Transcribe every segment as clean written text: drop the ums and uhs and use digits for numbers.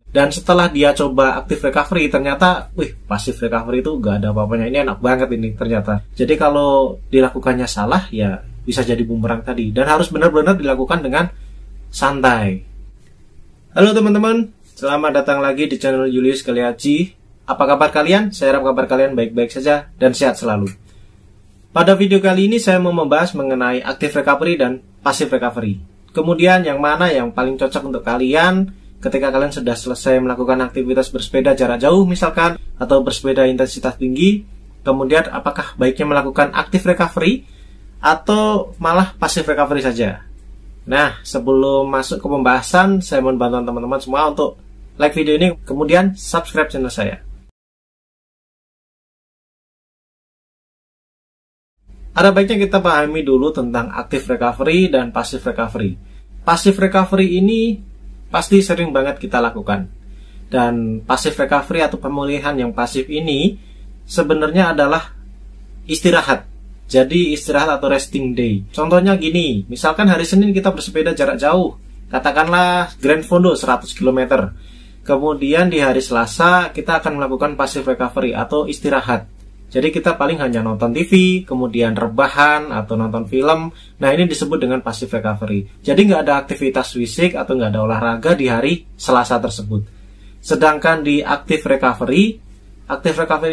Dan setelah dia coba active recovery, ternyata, wih, passive recovery itu gak ada apa-apanya. Ini enak banget ini ternyata. Jadi kalau dilakukannya salah, ya bisa jadi bumerang tadi. Dan harus benar-benar dilakukan dengan santai. Halo teman-teman, selamat datang lagi di channel Julius Kaliaji. Apa kabar kalian? Saya harap kabar kalian baik-baik saja dan sehat selalu. Pada video kali ini saya mau membahas mengenai active recovery dan passive recovery. Kemudian yang mana yang paling cocok untuk kalian ketika kalian sudah selesai melakukan aktivitas bersepeda jarak jauh misalkan, atau bersepeda intensitas tinggi, kemudian apakah baiknya melakukan active recovery atau malah passive recovery saja. Nah, sebelum masuk ke pembahasan, saya mohon bantuan teman-teman semua untuk like video ini, kemudian subscribe channel saya. Ada baiknya kita pahami dulu tentang active recovery dan passive recovery. Passive recovery ini pasti sering banget kita lakukan. Dan passive recovery atau pemulihan yang pasif ini sebenarnya adalah istirahat. Jadi istirahat atau resting day. Contohnya gini, misalkan hari Senin kita bersepeda jarak jauh, katakanlah Grand Fondo 100 km. Kemudian di hari Selasa kita akan melakukan passive recovery atau istirahat. Jadi kita paling hanya nonton TV, kemudian rebahan atau nonton film. Nah, ini disebut dengan passive recovery. Jadi nggak ada aktivitas fisik atau nggak ada olahraga di hari Selasa tersebut. Sedangkan di active recovery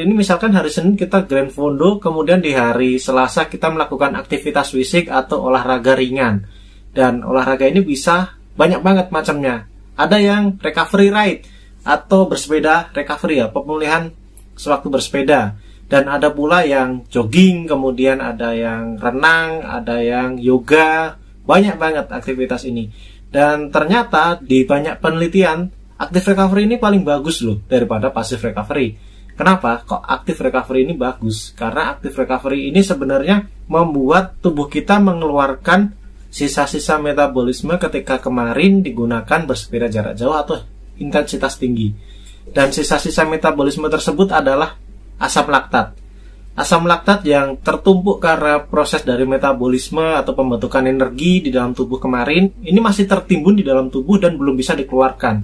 ini misalkan hari Senin kita Grand Fondo, kemudian di hari Selasa kita melakukan aktivitas fisik atau olahraga ringan. Dan olahraga ini bisa banyak banget macamnya. Ada yang recovery ride atau bersepeda recovery ya, pemulihan sewaktu bersepeda. Dan ada pula yang jogging, kemudian ada yang renang, ada yang yoga, banyak banget aktivitas ini. Dan ternyata di banyak penelitian, active recovery ini paling bagus loh daripada passive recovery. Kenapa? Kok active recovery ini bagus? Karena active recovery ini sebenarnya membuat tubuh kita mengeluarkan sisa-sisa metabolisme ketika kemarin digunakan bersepeda jarak jauh atau intensitas tinggi. Dan sisa-sisa metabolisme tersebut adalah asam laktat. Asam laktat yang tertumpuk karena proses dari metabolisme atau pembentukan energi di dalam tubuh kemarin, ini masih tertimbun di dalam tubuh dan belum bisa dikeluarkan.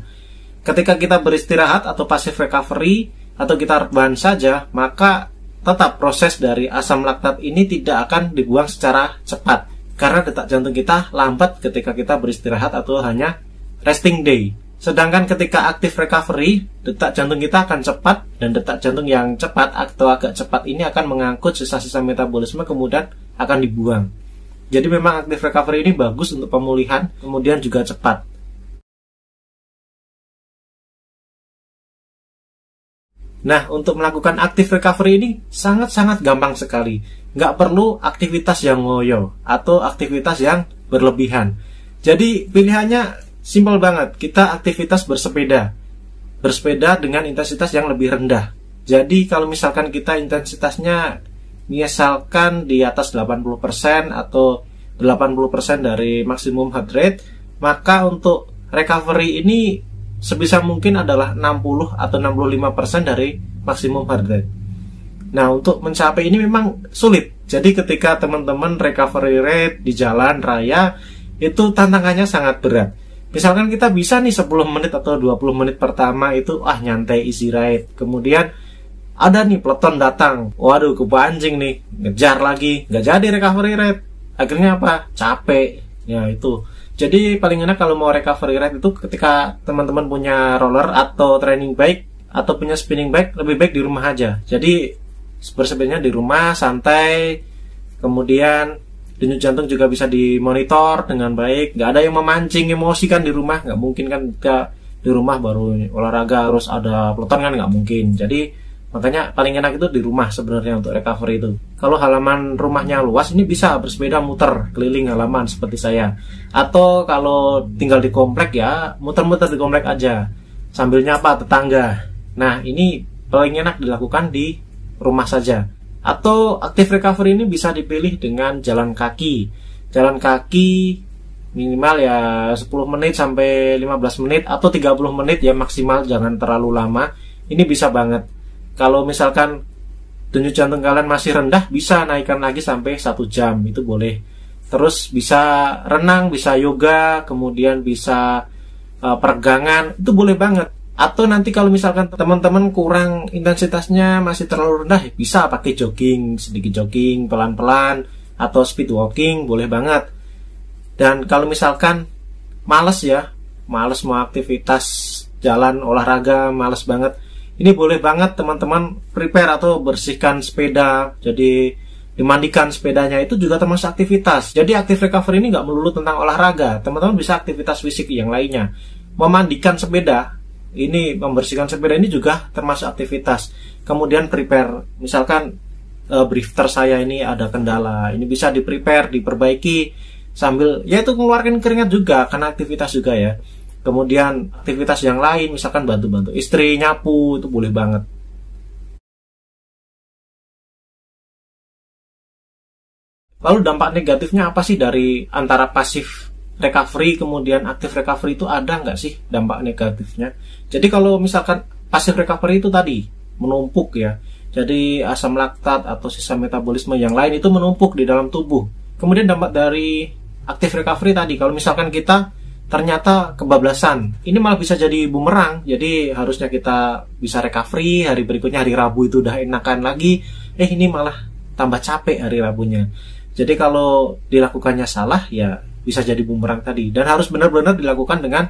Ketika kita beristirahat atau passive recovery atau kita rebahan saja, maka tetap proses dari asam laktat ini tidak akan dibuang secara cepat. Karena detak jantung kita lambat ketika kita beristirahat atau hanya resting day. Sedangkan ketika active recovery, detak jantung kita akan cepat, dan detak jantung yang cepat atau agak cepat ini akan mengangkut sisa-sisa metabolisme kemudian akan dibuang. Jadi memang active recovery ini bagus untuk pemulihan, kemudian juga cepat. Nah, untuk melakukan active recovery ini sangat-sangat gampang sekali. Nggak perlu aktivitas yang ngoyo atau aktivitas yang berlebihan. Jadi pilihannya simpel banget, kita aktivitas bersepeda dengan intensitas yang lebih rendah. Jadi kalau misalkan kita intensitasnya misalkan di atas 80% atau 80% dari maksimum heart rate, maka untuk recovery ini sebisa mungkin adalah 60 atau 65% dari maksimum heart rate. Nah, untuk mencapai ini memang sulit. Jadi ketika teman-teman recovery rate di jalan raya, itu tantangannya sangat berat. Misalkan kita bisa nih 10 menit atau 20 menit pertama itu nyantai easy ride. Kemudian ada nih peleton datang. Waduh, kepancing nih. Ngejar lagi. Nggak jadi recovery ride. Akhirnya apa? Capek. Ya itu. Jadi paling enak kalau mau recovery ride itu ketika teman-teman punya roller atau training bike atau punya spinning bike, lebih baik di rumah aja. Jadi bersepedanya di rumah, santai. Kemudian denyut jantung juga bisa dimonitor dengan baik. Nggak ada yang memancing emosi kan di rumah. Nggak mungkin kan kita di rumah baru olahraga harus ada peloton kan, nggak mungkin. Jadi makanya paling enak itu di rumah sebenarnya untuk recovery itu. Kalau halaman rumahnya luas, ini bisa bersepeda muter keliling halaman seperti saya. Atau kalau tinggal di komplek ya muter-muter di komplek aja sambil nyapa tetangga. Nah, ini paling enak dilakukan di rumah saja. Atau active recovery ini bisa dipilih dengan jalan kaki. Jalan kaki minimal ya 10 menit sampai 15 menit atau 30 menit ya maksimal, jangan terlalu lama. Ini bisa banget. Kalau misalkan denyut jantung kalian masih rendah, bisa naikkan lagi sampai 1 jam, itu boleh. Terus bisa renang, bisa yoga, kemudian bisa peregangan, itu boleh banget. Atau nanti kalau misalkan teman-teman kurang intensitasnya masih terlalu rendah, bisa pakai jogging, sedikit jogging pelan-pelan atau speed walking, boleh banget. Dan kalau misalkan males mau aktivitas jalan olahraga, males banget, ini boleh banget teman-teman prepare atau bersihkan sepeda. Jadi dimandikan sepedanya itu juga termasuk aktivitas. Jadi active recovery ini nggak melulu tentang olahraga, teman-teman bisa aktivitas fisik yang lainnya. Memandikan sepeda ini, membersihkan sepeda ini juga termasuk aktivitas. Kemudian prepare, misalkan drifter saya ini ada kendala, ini bisa di-prepare, diperbaiki sambil ya itu mengeluarkan keringat juga karena aktivitas juga ya. Kemudian aktivitas yang lain, misalkan bantu-bantu istri nyapu, itu boleh banget. Lalu dampak negatifnya apa sih dari antara pasif recovery kemudian active recovery, itu ada nggak sih dampak negatifnya? Jadi kalau misalkan passive recovery itu tadi menumpuk ya, jadi asam laktat atau sisa metabolisme yang lain itu menumpuk di dalam tubuh. Kemudian dampak dari active recovery tadi, kalau misalkan kita ternyata kebablasan, ini malah bisa jadi bumerang. Jadi harusnya kita bisa recovery, hari berikutnya hari Rabu itu udah enakan lagi, ini malah tambah capek hari Rabunya. Jadi kalau dilakukannya salah ya bisa jadi bumerang tadi, dan harus benar-benar dilakukan dengan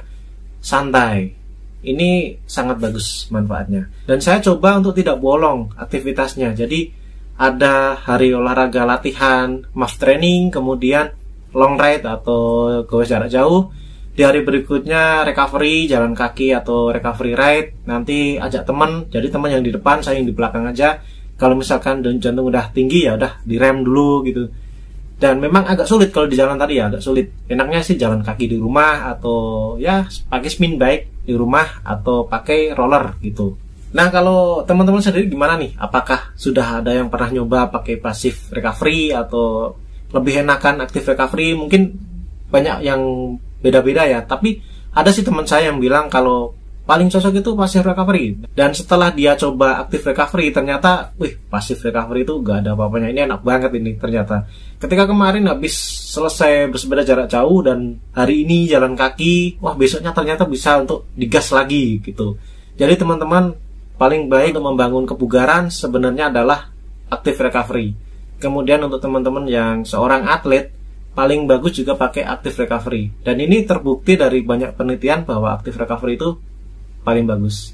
santai. Ini sangat bagus manfaatnya. Dan saya coba untuk tidak bolong aktivitasnya. Jadi ada hari olahraga latihan, MAF training, kemudian long ride atau goes jarak jauh. Di hari berikutnya recovery, jalan kaki atau recovery ride. Nanti ajak teman, jadi teman yang di depan, saya yang di belakang aja. Kalau misalkan denyut jantung udah tinggi ya udah direm dulu gitu. Dan memang agak sulit kalau di jalan tadi ya, agak sulit. Enaknya sih jalan kaki di rumah atau ya pakai spin bike di rumah atau pakai roller gitu. Nah, kalau teman-teman sendiri gimana nih? Apakah sudah ada yang pernah nyoba pakai passive recovery atau lebih enakan active recovery? Mungkin banyak yang beda-beda ya, tapi ada sih teman saya yang bilang kalau paling cocok itu passive recovery. Dan setelah dia coba active recovery, ternyata passive recovery itu gak ada apa-apanya, ini enak banget ini ternyata. Ketika kemarin habis selesai bersepeda jarak jauh dan hari ini jalan kaki, besoknya ternyata bisa untuk digas lagi gitu. Jadi teman-teman, paling baik untuk membangun kebugaran sebenarnya adalah active recovery. Kemudian untuk teman-teman yang seorang atlet, paling bagus juga pakai active recovery. Dan ini terbukti dari banyak penelitian bahwa active recovery itu paling bagus.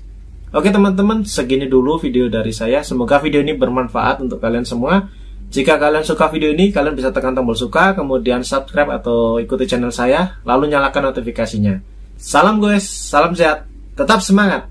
Oke teman-teman, segini dulu video dari saya. Semoga video ini bermanfaat untuk kalian semua. Jika kalian suka video ini, kalian bisa tekan tombol suka, kemudian subscribe atau ikuti channel saya, lalu nyalakan notifikasinya. Salam guys, salam sehat, tetap semangat.